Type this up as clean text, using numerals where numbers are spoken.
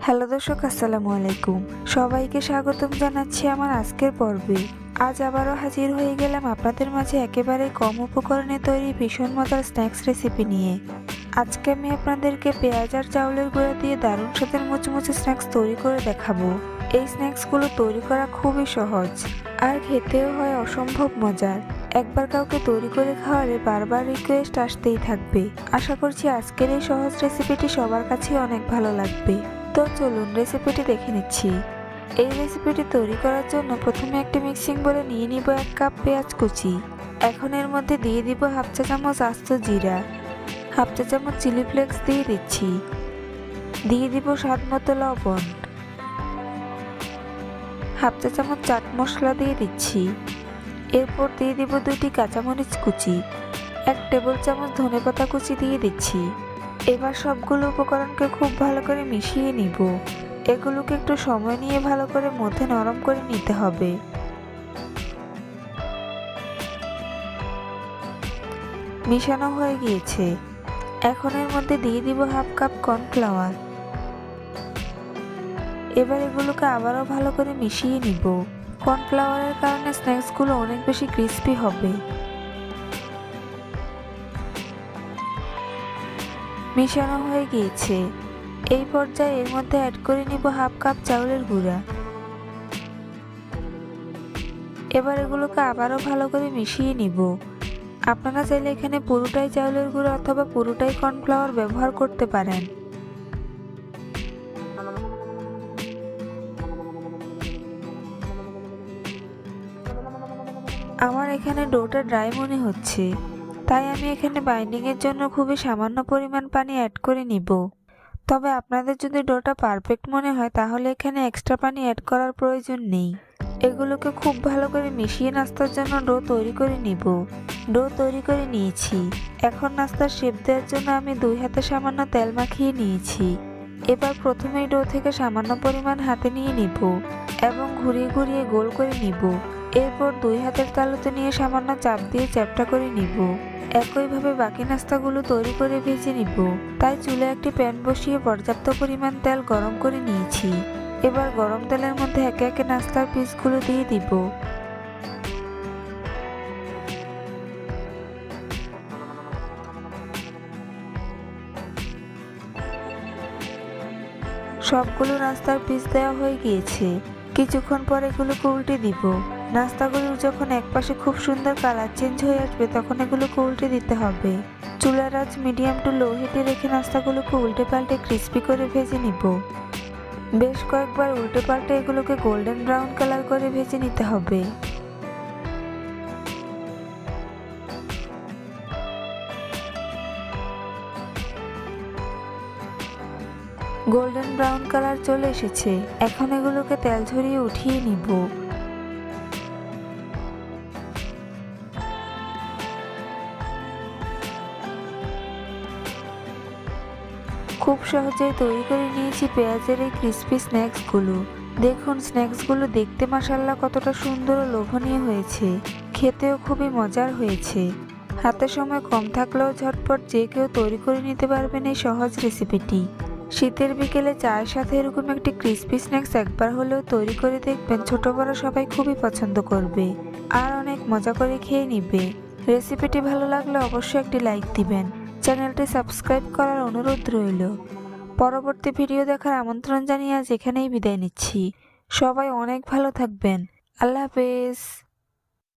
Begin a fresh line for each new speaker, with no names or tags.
Hello দর্শক, আসসালামু আলাইকুম। সবাইকে স্বাগতম জানাচ্ছি আমার আজকের পর্বে। আজ আবারও হাজির হয়ে গেলাম আপনাদের মাঝে একেবারে কম উপকরণে তৈরি ভীষণ মজার স্ন্যাক্স রেসিপি নিয়ে। আজকে আমি আপনাদেরকে পেঁয়াজ আর চাউলের গুঁড়া দিয়ে দারুণ স্বাদের মুচমুচে স্ন্যাক্স তৈরি করে দেখাবো। এই স্ন্যাক্সগুলো তৈরি করা খুবই সহজ আর খেতেও হয় অসম্ভব মজার। একবার কাউকে তৈরি করে খাওয়ালে বারবার রিকোয়েস্ট আসতেই থাকবে। আশা করছি আজকের এই সহজ রেসিপিটি সবার কাছেই অনেক ভালো লাগবে। তো চলুন রেসিপিটি দেখে নিচ্ছি। এই রেসিপিটি তৈরি করার জন্য প্রথমে একটি মিক্সিং বলে নিয়ে নিব 1 কাপ পেঁয়াজ কুচি। এখন এর মধ্যে দিয়ে দিব হাফ চা চামচ আস্ত জিরা, হাফ চা চামচ চিলি ফ্লেক্স দিয়ে দিচ্ছি, দিয়ে দিব স্বাদ মতো লবণ, হাফ চা চামচ চাট মশলা দিয়ে দিচ্ছি। এরপর দিয়ে দিব 2টি কাঁচামরিচ কুচি, 1 টেবিল চামচ ধনেপাতা কুচি দিয়ে দিচ্ছি। এবার সবগুলো উপকরণকে খুব ভালো করে মিশিয়ে নিব। এগুলোকে একটু সময় নিয়ে ভালো করে মধ্যে নরম করে নিতে হবে। মিশানো হয়ে গিয়েছে। এখন এর মধ্যে দিয়ে দিব হাফ কাপ কর্নফ্লাওয়ার। এবার এগুলোকে আবারও ভালো করে মিশিয়ে নিব। কর্নফ্লাওয়ারের কারণে স্ন্যাক্সগুলো অনেক বেশি ক্রিস্পি হবে। মিশানো হয়ে গিয়েছে। এই পর্যায়ে এর মধ্যে অ্যাড করে নিব হাফ কাপ চাউলের গুঁড়া। এবার এগুলোকে আবারও ভালো করে মিশিয়ে নিব। আপনারা চাইলে এখানে পুরোটাই চাউলের গুঁড়া অথবা পুরোটাই কর্নফ্লাওয়ার ব্যবহার করতে পারেন। আমার এখানে ডোটা ড্রাই মনে হচ্ছে, তাই আমি এখানে বাইন্ডিংয়ের জন্য খুবই সামান্য পরিমাণ পানি অ্যাড করে নিব। তবে আপনাদের যদি ডোটা পারফেক্ট মনে হয় তাহলে এখানে এক্সট্রা পানি অ্যাড করার প্রয়োজন নেই। এগুলোকে খুব ভালো করে মিশিয়ে নাস্তার জন্য ডো তৈরি করে নিব। ডো তৈরি করে নিয়েছি। এখন নাস্তার শেপ দেওয়ার জন্য আমি 2 হাতে সামান্য তেল মাখিয়ে নিয়েছি। এবার প্রথমেই ডো থেকে সামান্য পরিমাণ হাতে নিয়ে নিব এবং ঘুরিয়ে ঘুরিয়ে গোল করে নিব। এরপর 2 হাতের তালুতে নিয়ে সামান্য চাপ দিয়ে চ্যাপ্টা করে নিব। একইভাবে বাকি নাস্তাগুলো তৈরি করে ভেজে নিব। তাই চুলে একটি প্যান বসিয়ে পর্যাপ্ত পরিমাণ তেল গরম করে নিয়েছি। এবার গরম তেলের মধ্যে একে একে নাস্তার পিসগুলো দিয়ে দিব। সবগুলো নাস্তার পিস দেওয়া হয়ে গিয়েছে। কিছুক্ষণ পর এগুলোকে উল্টে দিব। নাস্তাগুলোর যখন একপাশে খুব সুন্দর কালার চেঞ্জ হয়ে আসবে তখন এগুলোকে উল্টে দিতে হবে। চুলার আঁচ মিডিয়াম টু লো হিটে রেখে নাস্তাগুলোকে উল্টে পাল্টে ক্রিস্পি করে ভেজে নিব। বেশ কয়েকবার উল্টে পাল্টে এগুলোকে গোল্ডেন ব্রাউন কালার করে ভেজে নিতে হবে। গোল্ডেন ব্রাউন কালার চলে এসেছে। এখন এগুলোকে তেল ঝরিয়ে উঠিয়ে নিব। খুব সহজেই তৈরি করে নিয়েছি পেঁয়াজের এই ক্রিস্পি স্ন্যাক্সগুলো। দেখুন স্ন্যাক্সগুলো দেখতে মাশাআল্লাহ কতটা সুন্দর ও লোভনীয় হয়েছে। খেতেও খুবই মজার হয়েছে। হাতে সময় কম থাকলেও ঝটপট যে কেউ তৈরি করে নিতে পারবেন এই সহজ রেসিপিটি। শীতের বিকেলে চায়ের সাথে এরকম একটি ক্রিস্পি স্ন্যাক্স একবার হলেও তৈরি করে দেখবেন, ছোট বড় সবাই খুবই পছন্দ করবে আর অনেক মজা করে খেয়ে নিবে। রেসিপিটি ভালো লাগলে অবশ্যই একটি লাইক দিবেন। চ্যানেলটি সাবস্ক্রাইব করার অনুরোধ রইল। পরবর্তী ভিডিও দেখার আমন্ত্রণ জানিয়ে আজ এখানেই বিদায় নিচ্ছি। সবাই অনেক ভালো থাকবেন। আল্লাহ হাফেজ।